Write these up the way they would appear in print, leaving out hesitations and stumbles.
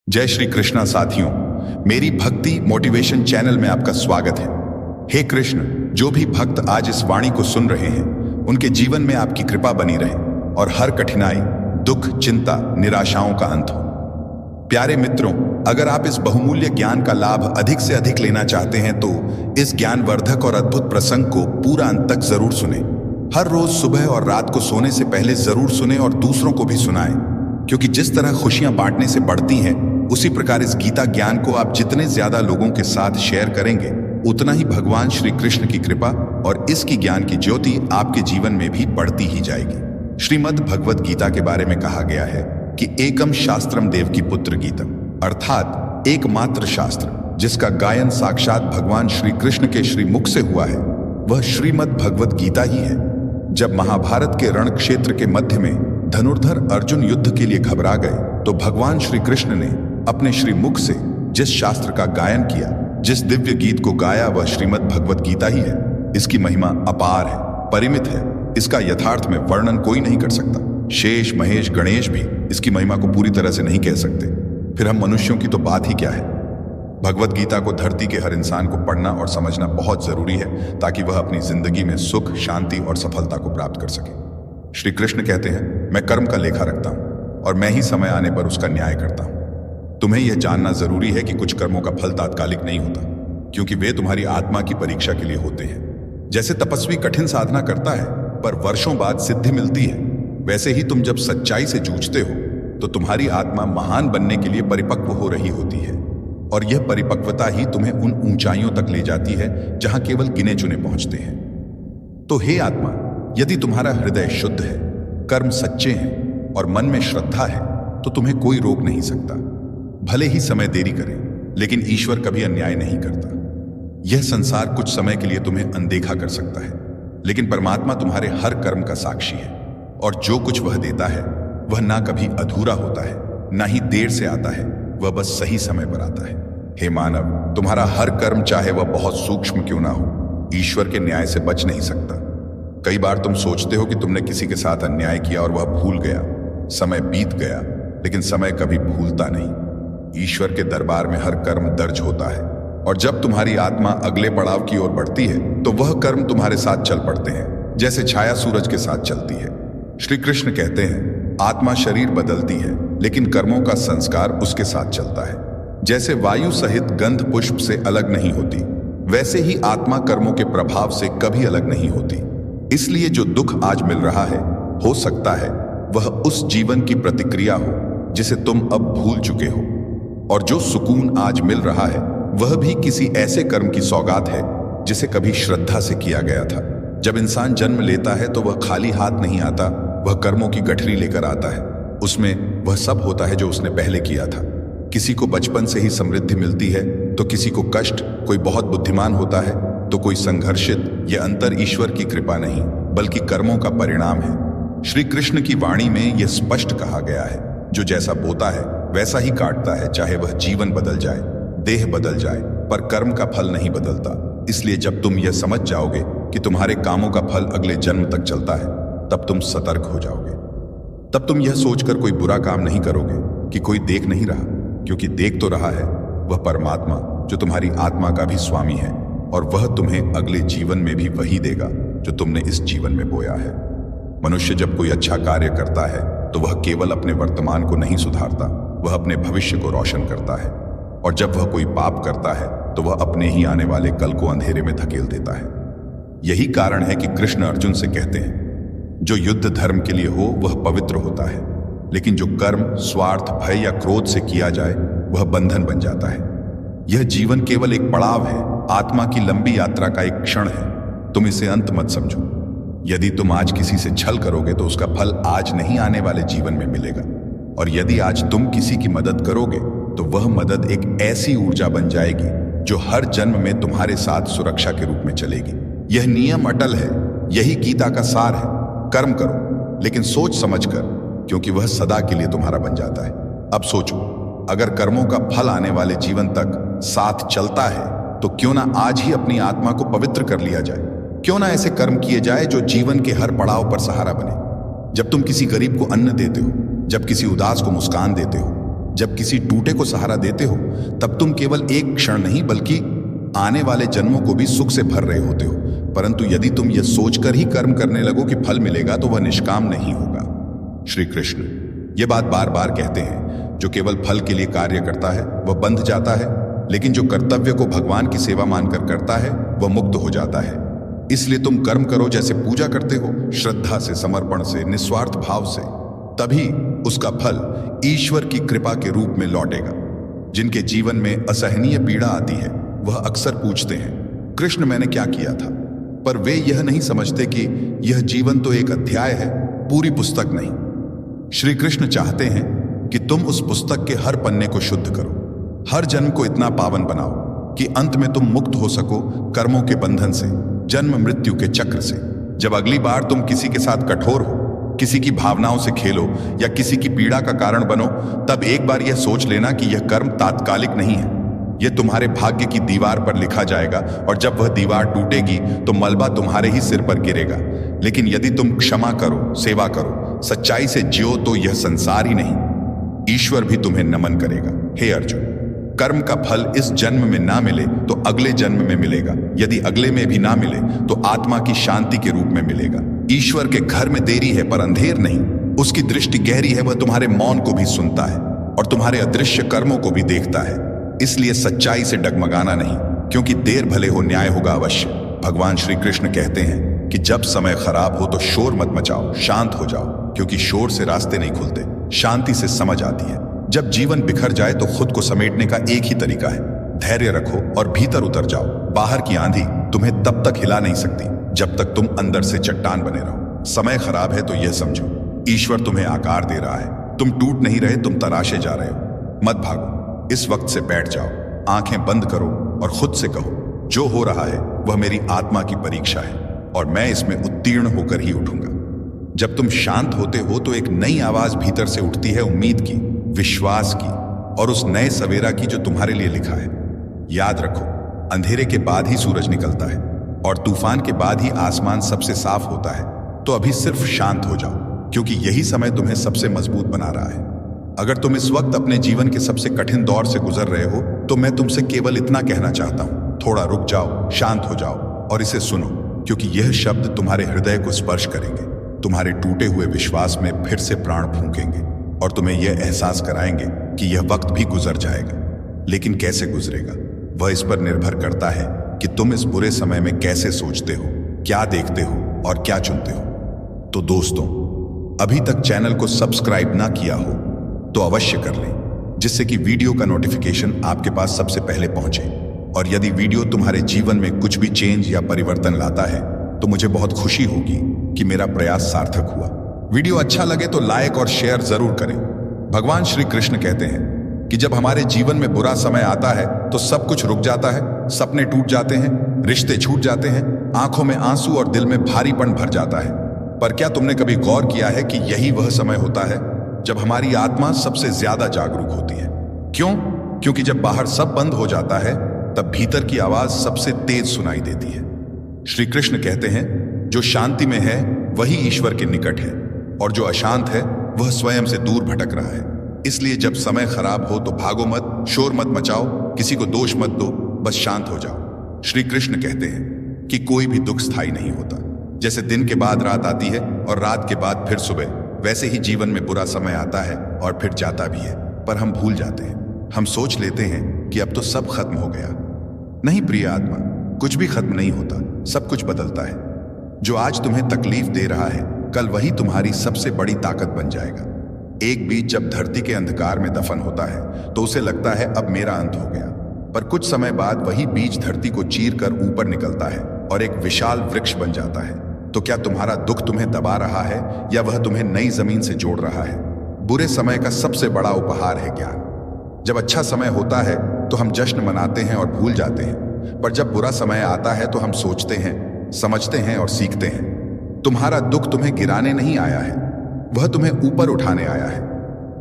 जय श्री कृष्णा साथियों, मेरी भक्ति मोटिवेशन चैनल में आपका स्वागत है। हे कृष्ण, जो भी भक्त आज इस वाणी को सुन रहे हैं, उनके जीवन में आपकी कृपा बनी रहे और हर कठिनाई, दुख, चिंता, निराशाओं का अंत हो। प्यारे मित्रों, अगर आप इस बहुमूल्य ज्ञान का लाभ अधिक से अधिक लेना चाहते हैं तो इस ज्ञानवर्धक और अद्भुत प्रसंग को पूरा अंत तक जरूर सुने। हर रोज सुबह और रात को सोने से पहले जरूर सुने और दूसरों को भी सुनाएं, क्योंकि जिस तरह खुशियां बांटने से बढ़ती हैं, उसी प्रकार इस गीता ज्ञान को आप जितने ज्यादा लोगों के साथ शेयर करेंगे, उतना ही भगवान श्री कृष्ण की कृपा और इसकी ज्ञान की ज्योति आपके जीवन में भी बढ़ती ही जाएगी। श्रीमद् भगवद गीता के बारे में कहा गया है कि एकम शास्त्रम देवकी पुत्र गीतम, अर्थात एकमात्र शास्त्र जिसका गायन साक्षात भगवान श्री कृष्ण के श्रीमुख से हुआ है, वह श्रीमद् भगवद गीता ही है। जब महाभारत के रण क्षेत्र के मध्य में धनुर्धर अर्जुन युद्ध के लिए घबरा गए, तो भगवान श्री कृष्ण ने अपने श्रीमुख से जिस शास्त्र का गायन किया, जिस दिव्य गीत को गाया, वह श्रीमद् भगवद गीता ही है। इसकी महिमा अपार है, परिमित है। इसका यथार्थ में वर्णन कोई नहीं कर सकता। शेष, महेश, गणेश भी इसकी महिमा को पूरी तरह से नहीं कह सकते, फिर हम मनुष्यों की तो बात ही क्या है। भगवद गीता को धरती के हर इंसान को पढ़ना और समझना बहुत जरूरी है, ताकि वह अपनी जिंदगी में सुख, शांति और सफलता को प्राप्त कर सके। श्री कृष्ण कहते हैं, मैं कर्म का लेखा रखता हूं और मैं ही समय आने पर उसका न्याय करता हूं। तुम्हें यह जानना जरूरी है कि कुछ कर्मों का फल तात्कालिक नहीं होता, क्योंकि वे तुम्हारी आत्मा की परीक्षा के लिए होते हैं। जैसे तपस्वी कठिन साधना करता है पर वर्षों बाद सिद्धि मिलती है, वैसे ही तुम जब सच्चाई से जूझते हो तो तुम्हारी आत्मा महान बनने के लिए परिपक्व हो रही होती है, और यह परिपक्वता ही तुम्हें उन ऊंचाइयों तक ले जाती है जहां केवल गिने चुने पहुंचते हैं। तो हे आत्मा, यदि तुम्हारा हृदय शुद्ध है, कर्म सच्चे हैं और मन में श्रद्धा है, तो तुम्हें कोई रोक नहीं सकता। भले ही समय देरी करे, लेकिन ईश्वर कभी अन्याय नहीं करता। यह संसार कुछ समय के लिए तुम्हें अनदेखा कर सकता है, लेकिन परमात्मा तुम्हारे हर कर्म का साक्षी है, और जो कुछ वह देता है वह ना कभी अधूरा होता है, ना ही देर से आता है, वह बस सही समय पर आता है। हे मानव, तुम्हारा हर कर्म, चाहे वह बहुत सूक्ष्म क्यों ना हो, ईश्वर के न्याय से बच नहीं सकता। कई बार तुम सोचते हो कि तुमने किसी के साथ अन्याय किया और वह भूल गया, समय बीत गया, लेकिन समय कभी भूलता नहीं। ईश्वर के दरबार में हर कर्म दर्ज होता है, और जब तुम्हारी आत्मा अगले पड़ाव की ओर बढ़ती है तो वह कर्म तुम्हारे साथ चल पड़ते हैं, जैसे छाया सूरज के साथ चलती है। श्री कृष्ण कहते हैं, आत्मा शरीर बदलती है, लेकिन कर्मों का संस्कार उसके साथ चलता है। जैसे वायु सहित गंध पुष्प से अलग नहीं होती, वैसे ही आत्मा कर्मों के प्रभाव से कभी अलग नहीं होती। इसलिए जो दुख आज मिल रहा है, हो सकता है वह उस जीवन की प्रतिक्रिया हो जिसे तुम अब भूल चुके हो, और जो सुकून आज मिल रहा है वह भी किसी ऐसे कर्म की सौगात है जिसे कभी श्रद्धा से किया गया था। जब इंसान जन्म लेता है तो वह खाली हाथ नहीं आता, वह कर्मों की गठरी लेकर आता है। उसमें वह सब होता है जो उसने पहले किया था। किसी को बचपन से ही समृद्धि मिलती है तो किसी को कष्ट, कोई बहुत बुद्धिमान होता है तो कोई संघर्षित। यह अंतर ईश्वर की कृपा नहीं, बल्कि कर्मों का परिणाम है। श्री कृष्ण की वाणी में यह स्पष्ट कहा गया है, जो जैसा बोता है वैसा ही काटता है, चाहे वह जीवन बदल जाए, देह बदल जाए, पर कर्म का फल नहीं बदलता। इसलिए जब तुम यह समझ जाओगे कि तुम्हारे कामों का फल अगले जन्म तक चलता है, तब तुम सतर्क हो जाओगे। तब तुम यह सोचकर कोई बुरा काम नहीं करोगे कि कोई देख नहीं रहा, क्योंकि देख तो रहा है वह परमात्मा, जो तुम्हारी आत्मा का भी स्वामी है, और वह तुम्हें अगले जीवन में भी वही देगा जो तुमने इस जीवन में बोया है। मनुष्य जब कोई अच्छा कार्य करता है तो वह केवल अपने वर्तमान को नहीं सुधारता, वह अपने भविष्य को रोशन करता है, और जब वह कोई पाप करता है तो वह अपने ही आने वाले कल को अंधेरे में धकेल देता है। यही कारण है कि कृष्ण अर्जुन से कहते हैं, जो युद्ध धर्म के लिए हो वह पवित्र होता है, लेकिन जो कर्म स्वार्थ, भय या क्रोध से किया जाए वह बंधन बन जाता है। यह जीवन केवल एक पड़ाव है, आत्मा की लंबी यात्रा का एक क्षण है। तुम इसे अंत मत समझो। यदि तुम आज किसी से छल करोगे तो उसका फल आज नहीं आने वाले जीवन में मिलेगा, और यदि आज तुम किसी की मदद करोगे तो वह मदद एक ऐसी ऊर्जा बन जाएगी जो हर जन्म में तुम्हारे साथ सुरक्षा के रूप में चलेगी। यह नियम अटल है, यही गीता का सार है। कर्म करो, लेकिन सोच समझकर, क्योंकि वह सदा के लिए तुम्हारा बन जाता है। अब सोचो, अगर कर्मों का फल आने वाले जीवन तक साथ चलता है तो क्यों ना आज ही अपनी आत्मा को पवित्र कर लिया जाए। क्यों ना ऐसे कर्म किए जाए जो जीवन के हर पड़ाव पर सहारा बने। जब तुम किसी गरीब को अन्न देते हो, जब किसी उदास को मुस्कान देते हो, जब किसी टूटे को सहारा देते हो तब तुम केवल एक क्षण नहीं बल्कि आने वाले जन्मों को भी सुख से भर रहे होते हो। परंतु यदि तुम यह सोचकर ही कर्म करने लगो कि फल मिलेगा तो वह निष्काम नहीं होगा। श्री कृष्ण ये बात बार बार कहते हैं, जो केवल फल के लिए कार्य करता है वह बंध जाता है, लेकिन जो कर्तव्य को भगवान की सेवा मानकर करता है वह मुक्त हो जाता है। इसलिए तुम कर्म करो जैसे पूजा करते हो, श्रद्धा से, समर्पण से, निस्वार्थ भाव से, तभी उसका फल ईश्वर की कृपा के रूप में लौटेगा। जिनके जीवन में असहनीय पीड़ा आती है वह अक्सर पूछते हैं, कृष्ण मैंने क्या किया था? पर वे यह नहीं समझते कि यह जीवन तो एक अध्याय है, पूरी पुस्तक नहीं। श्री कृष्ण चाहते हैं कि तुम उस पुस्तक के हर पन्ने को शुद्ध करो, हर जन्म को इतना पावन बनाओ कि अंत में तुम मुक्त हो सको कर्मों के बंधन से, जन्म मृत्यु के चक्र से। जब अगली बार तुम किसी के साथ कठोर हो, किसी की भावनाओं से खेलो या किसी की पीड़ा का कारण बनो, तब एक बार यह सोच लेना कि यह कर्म तात्कालिक नहीं है। यह तुम्हारे भाग्य की दीवार पर लिखा जाएगा और जब वह दीवार टूटेगी तो मलबा तुम्हारे ही सिर पर गिरेगा। लेकिन यदि तुम क्षमा करो, सेवा करो, सच्चाई से जियो तो यह संसार ही नहीं, ईश्वर भी तुम्हें नमन करेगा। हे अर्जुन, कर्म का फल इस जन्म में ना मिले तो अगले जन्म में मिलेगा, यदि अगले में भी ना मिले तो आत्मा की शांति के रूप में मिलेगा। ईश्वर के घर में देरी है पर अंधेर नहीं, उसकी दृष्टि गहरी है, वह तुम्हारे मौन को भी सुनता है और तुम्हारे अदृश्य कर्मों को भी देखता है। इसलिए सच्चाई से डगमगाना नहीं, क्योंकि देर भले हो न्याय होगा अवश्य। भगवान श्री कृष्ण कहते हैं कि जब समय खराब हो तो शोर मत मचाओ, शांत हो जाओ, क्योंकि शोर से रास्ते नहीं खुलते, शांति से समझ आती है। जब जीवन बिखर जाए तो खुद को समेटने का एक ही तरीका है, धैर्य रखो और भीतर उतर जाओ। बाहर की आंधी तुम्हें तब तक हिला नहीं सकती जब तक तुम अंदर से चट्टान बने रहो। समय खराब है तो यह समझो, ईश्वर तुम्हें आकार दे रहा है, तुम टूट नहीं रहे, तुम तराशे जा रहे हो। मत भागो, इस वक्त से बैठ जाओ, आंखें बंद करो और खुद से कहो, जो हो रहा है वह मेरी आत्मा की परीक्षा है और मैं इसमें उत्तीर्ण होकर ही उठूंगा। जब तुम शांत होते हो तो एक नई आवाज भीतर से उठती है, उम्मीद की, विश्वास की और उस नए सवेरा की जो तुम्हारे लिए लिखा है। याद रखो, अंधेरे के बाद ही सूरज निकलता है और तूफान के बाद ही आसमान सबसे साफ होता है। तो अभी सिर्फ शांत हो जाओ, क्योंकि यही समय तुम्हें सबसे मजबूत बना रहा है। अगर तुम इस वक्त अपने जीवन के सबसे कठिन दौर से गुजर रहे हो तो मैं तुमसे केवल इतना कहना चाहता हूं, थोड़ा रुक जाओ, शांत हो जाओ और इसे सुनो, क्योंकि यह शब्द तुम्हारे हृदय को स्पर्श करेंगे, तुम्हारे टूटे हुए विश्वास में फिर से प्राण फूंकेंगे और तुम्हें यह एहसास कराएंगे कि यह वक्त भी गुजर जाएगा। लेकिन कैसे गुजरेगा वह इस पर निर्भर करता है कि तुम इस बुरे समय में कैसे सोचते हो, क्या देखते हो और क्या चुनते हो। तो दोस्तों, अभी तक चैनल को सब्सक्राइब ना किया हो तो अवश्य कर लें, जिससे कि वीडियो का नोटिफिकेशन आपके पास सबसे पहले पहुंचे। और यदि वीडियो तुम्हारे जीवन में कुछ भी चेंज या परिवर्तन लाता है तो मुझे बहुत खुशी होगी कि मेरा प्रयास सार्थक हुआ। वीडियो अच्छा लगे तो लाइक और शेयर जरूर करें। भगवान श्री कृष्ण कहते हैं कि जब हमारे जीवन में बुरा समय आता है तो सब कुछ रुक जाता है, सपने टूट जाते हैं, रिश्ते छूट जाते हैं, आंखों में आंसू और दिल में भारीपन भर जाता है। पर क्या तुमने कभी गौर किया है कि यही वह समय होता है जब हमारी आत्मा सबसे ज्यादा जागरूक होती है? क्यों? क्योंकि जब बाहर सब बंद हो जाता है तब भीतर की आवाज सबसे तेज सुनाई देती है। श्री कृष्ण कहते हैं, जो शांति में है वही ईश्वर के निकट है और जो अशांत है वह स्वयं से दूर भटक रहा है। इसलिए जब समय खराब हो तो भागो मत, शोर मत मचाओ, किसी को दोष मत दो, बस शांत हो जाओ। श्री कृष्ण कहते हैं कि कोई भी दुख स्थायी नहीं होता। जैसे दिन के बाद रात आती है और रात के बाद फिर सुबह, वैसे ही जीवन में बुरा समय आता है और फिर जाता भी है, पर हम भूल जाते हैं। हम सोच लेते हैं कि अब तो सब खत्म हो गया। नहीं प्रिय आत्मा, कुछ भी खत्म नहीं होता, सब कुछ बदलता है। जो आज तुम्हें तकलीफ दे रहा है कल वही तुम्हारी सबसे बड़ी ताकत बन जाएगा। एक बीज जब धरती के अंधकार में दफन होता है तो उसे लगता है अब मेरा अंत हो गया, पर कुछ समय बाद वही बीज धरती को चीर कर ऊपर निकलता है और एक विशाल वृक्ष बन जाता है। तो क्या तुम्हारा दुख तुम्हें दबा रहा है या वह तुम्हें नई जमीन से जोड़ रहा है? बुरे समय का सबसे बड़ा उपहार है ज्ञान। जब अच्छा समय होता है तो हम जश्न मनाते हैं और भूल जाते हैं, पर जब बुरा समय आता है तो हम सोचते हैं, समझते हैं और सीखते हैं। तुम्हारा दुख तुम्हें गिराने नहीं आया है, वह तुम्हें ऊपर उठाने आया है।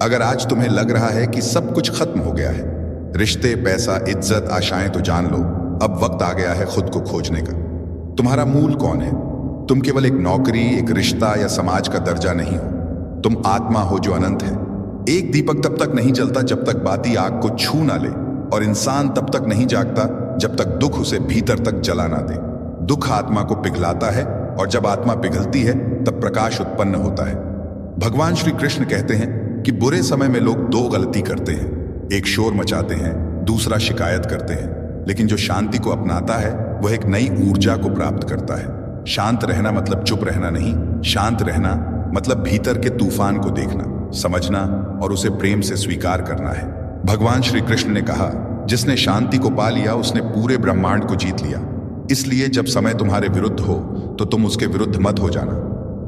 अगर आज तुम्हें लग रहा है कि सब कुछ खत्म हो गया है, रिश्ते, पैसा, इज्जत, आशाएं, तो जान लो अब वक्त आ गया है खुद को खोजने का। तुम्हारा मूल कौन है? तुम केवल एक नौकरी, एक रिश्ता या समाज का दर्जा नहीं हो। तुम आत्मा हो जो अनंत है। एक दीपक तब तक नहीं जलता जब तक बाती आग को छू ना ले, और इंसान तब तक नहीं जागता जब तक दुख उसे भीतर तक जला ना दे। दुख आत्मा को पिघलाता है, और जब आत्मा पिघलती है तब प्रकाश उत्पन्न होता है। भगवान श्री कृष्ण कहते हैं कि बुरे समय में लोग दो गलती करते हैं, एक शोर मचाते हैं, दूसरा शिकायत करते हैं। लेकिन जो शांति को अपनाता है वह एक नई ऊर्जा को प्राप्त करता है। शांत रहना मतलब चुप रहना नहीं, शांत रहना मतलब भीतर के तूफान को देखना, समझना और उसे प्रेम से स्वीकार करना है। भगवान श्री कृष्ण ने कहा, जिसने शांति को पा लिया उसने पूरे ब्रह्मांड को जीत लिया। इसलिए जब समय तुम्हारे विरुद्ध हो तो तुम उसके विरुद्ध मत हो जाना,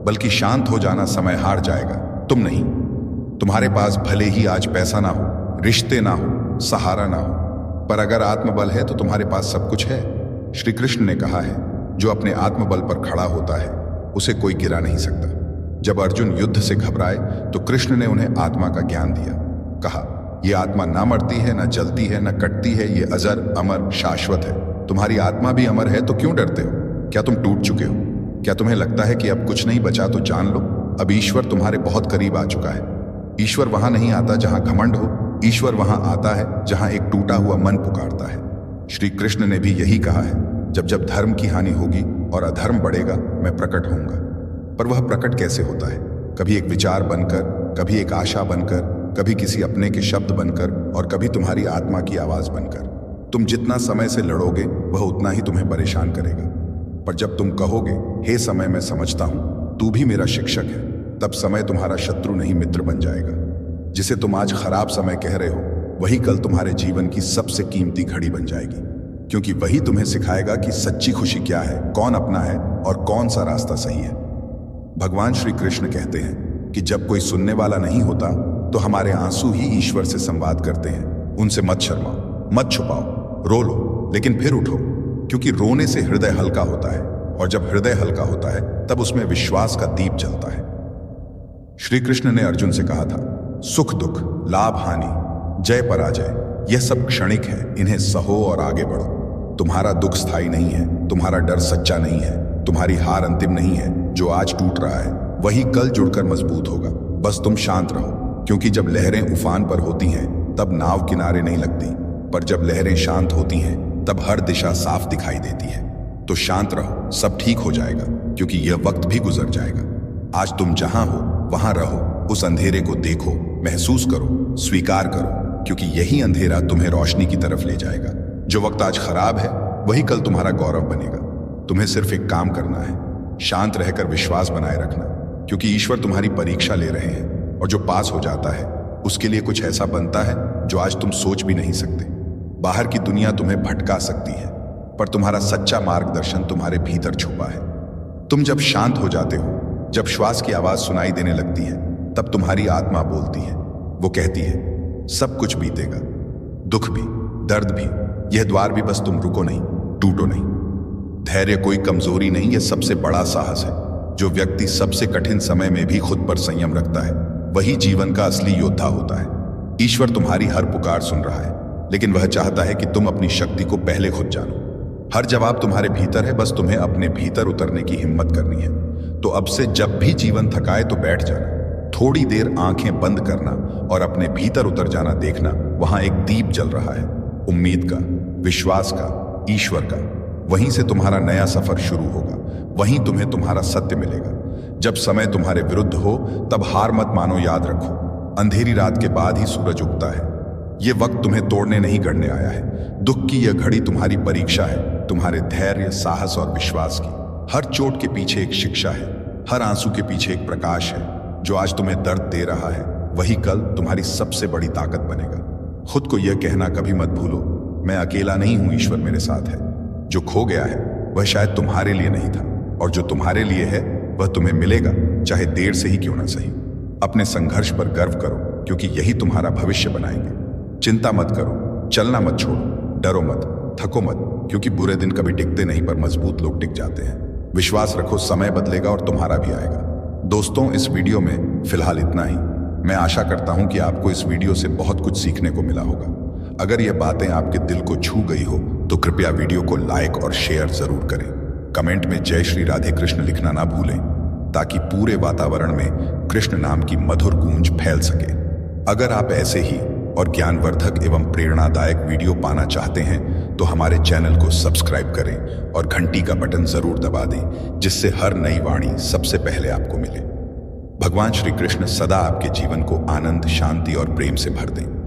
बल्कि शांत हो जाना। समय हार जाएगा, तुम नहीं। तुम्हारे पास भले ही आज पैसा ना हो, रिश्ते ना हो, सहारा ना हो, पर अगर आत्मबल है तो तुम्हारे पास सब कुछ है। श्री कृष्ण ने कहा है, जो अपने आत्मबल पर खड़ा होता है उसे कोई गिरा नहीं सकता। जब अर्जुन युद्ध से घबराए तो कृष्ण ने उन्हें आत्मा का ज्ञान दिया। कहा, यह आत्मा ना मरती है, ना जलती है, ना कटती है, ये अजर, अमर, शाश्वत है। तुम्हारी आत्मा भी अमर है तो क्यों डरते हो? क्या तुम टूट चुके हो? क्या तुम्हें लगता है कि अब कुछ नहीं बचा? तो जान लो, अब ईश्वर तुम्हारे बहुत करीब आ चुका है। ईश्वर वहां नहीं आता जहां घमंड हो, ईश्वर वहां आता है जहां एक टूटा हुआ मन पुकारता है। श्री कृष्ण ने भी यही कहा है, जब जब धर्म की हानि होगी और अधर्म बढ़ेगा मैं प्रकट होऊंगा। पर वह प्रकट कैसे होता है? कभी एक विचार बनकर, कभी एक आशा बनकर, कभी किसी अपने के शब्द बनकर, और कभी तुम्हारी आत्मा की आवाज बनकर। तुम जितना समय से लड़ोगे वह उतना ही तुम्हें परेशान करेगा। पर जब तुम कहोगे, हे समय मैं समझता हूं, तू भी मेरा शिक्षक है, तब समय तुम्हारा शत्रु नहीं मित्र बन जाएगा। जिसे तुम आज खराब समय कह रहे हो वही कल तुम्हारे जीवन की सबसे कीमती घड़ी बन जाएगी, क्योंकि वही तुम्हें सिखाएगा कि सच्ची खुशी क्या है, कौन अपना है और कौन सा रास्ता सही है। भगवान श्री कृष्ण कहते हैं कि जब कोई सुनने वाला नहीं होता तो हमारे आंसू ही ईश्वर से संवाद करते हैं। उनसे मत शर्माओ, मत छुपाओ, रो लो, लेकिन फिर उठो, क्योंकि रोने से हृदय हल्का होता है, और जब हृदय हल्का होता है तब उसमें विश्वास का दीप जलता है। श्री कृष्ण ने अर्जुन से कहा था, सुख दुख, लाभ हानि, जय पराजय, यह सब क्षणिक है, इन्हें सहो और आगे बढ़ो। तुम्हारा दुख स्थायी नहीं है, तुम्हारा डर सच्चा नहीं है, तुम्हारी हार अंतिम नहीं है। जो आज टूट रहा है वही कल जुड़कर मजबूत होगा। बस तुम शांत रहो, क्योंकि जब लहरें उफान पर होती हैं तब नाव किनारे नहीं लगती, पर जब लहरें शांत होती हैं तब हर दिशा साफ दिखाई देती है। तो शांत रहो, सब ठीक हो जाएगा, क्योंकि यह वक्त भी गुजर जाएगा। आज तुम जहां हो वहां रहो, उस अंधेरे को देखो, महसूस करो, स्वीकार करो, क्योंकि यही अंधेरा तुम्हें रोशनी की तरफ ले जाएगा। जो वक्त आज खराब है वही कल तुम्हारा गौरव बनेगा। तुम्हें सिर्फ एक काम करना है, शांत रहकर विश्वास बनाए रखना, क्योंकि ईश्वर तुम्हारी परीक्षा ले रहे हैं, और जो पास हो जाता है उसके लिए कुछ ऐसा बनता है जो आज तुम सोच भी नहीं सकते। बाहर की दुनिया तुम्हें भटका सकती है, पर तुम्हारा सच्चा मार्गदर्शन तुम्हारे भीतर छुपा है। तुम जब शांत हो जाते हो, जब श्वास की आवाज सुनाई देने लगती है, तब तुम्हारी आत्मा बोलती है। वो कहती है, सब कुछ बीतेगा, दुख भी, दर्द भी, यह द्वार भी, बस तुम रुको नहीं, टूटो नहीं। धैर्य कोई कमजोरी नहीं, यह सबसे बड़ा साहस है। जो व्यक्ति सबसे कठिन समय में भी खुद पर संयम रखता है वही जीवन का असली योद्धा होता है। ईश्वर तुम्हारी हर पुकार सुन रहा है, लेकिन वह चाहता है कि तुम अपनी शक्ति को पहले खुद जानो। हर जवाब तुम्हारे भीतर है, बस तुम्हें अपने भीतर उतरने की हिम्मत करनी है। तो अब से जब भी जीवन थकाए तो बैठ जाना, थोड़ी देर आंखें बंद करना और अपने भीतर उतर जाना देखना। वहां एक दीप जल रहा है, उम्मीद का, विश्वास का, ईश्वर का। वहीं से तुम्हारा नया सफर शुरू होगा, वहीं तुम्हें तुम्हारा सत्य मिलेगा। जब समय तुम्हारे विरुद्ध हो तब हार मत मानो, याद रखो, अंधेरी रात के बाद ही सूरज उगता है। यह वक्त तुम्हें तोड़ने नहीं गढ़ने आया है। दुख की यह घड़ी तुम्हारी परीक्षा है, तुम्हारे धैर्य, साहस और विश्वास की। हर चोट के पीछे एक शिक्षा है, हर आंसू के पीछे एक प्रकाश है। जो आज तुम्हें दर्द दे रहा है वही कल तुम्हारी सबसे बड़ी ताकत बनेगा। खुद को यह कहना कभी मत भूलो, मैं अकेला नहीं हूं, ईश्वर मेरे साथ है। जो खो गया है वह शायद तुम्हारे लिए नहीं था, और जो तुम्हारे लिए है वह तुम्हें मिलेगा, चाहे देर से ही क्यों ना सही। अपने संघर्ष पर गर्व करो, क्योंकि यही तुम्हारा भविष्य बनाएंगे। चिंता मत करो, चलना मत छोड़ो, डरो मत, थको मत, क्योंकि बुरे दिन कभी टिकते नहीं पर मजबूत लोग टिक जाते हैं। विश्वास रखो, समय बदलेगा और तुम्हारा भी आएगा। दोस्तों, इस वीडियो में फिलहाल इतना ही। मैं आशा करता हूं कि आपको इस वीडियो से बहुत कुछ सीखने को मिला होगा। अगर यह बातें आपके दिल को छू गई हो तो कृपया वीडियो को लाइक और शेयर जरूर करें। कमेंट में जय श्री राधे कृष्ण लिखना ना भूलें, ताकि पूरे वातावरण में कृष्ण नाम की मधुर गूंज फैल सके। अगर आप ऐसे ही और ज्ञानवर्धक एवं प्रेरणादायक वीडियो पाना चाहते हैं तो हमारे चैनल को सब्सक्राइब करें और घंटी का बटन जरूर दबा दें, जिससे हर नई वाणी सबसे पहले आपको मिले। भगवान श्री कृष्ण सदा आपके जीवन को आनंद, शांति और प्रेम से भर दें।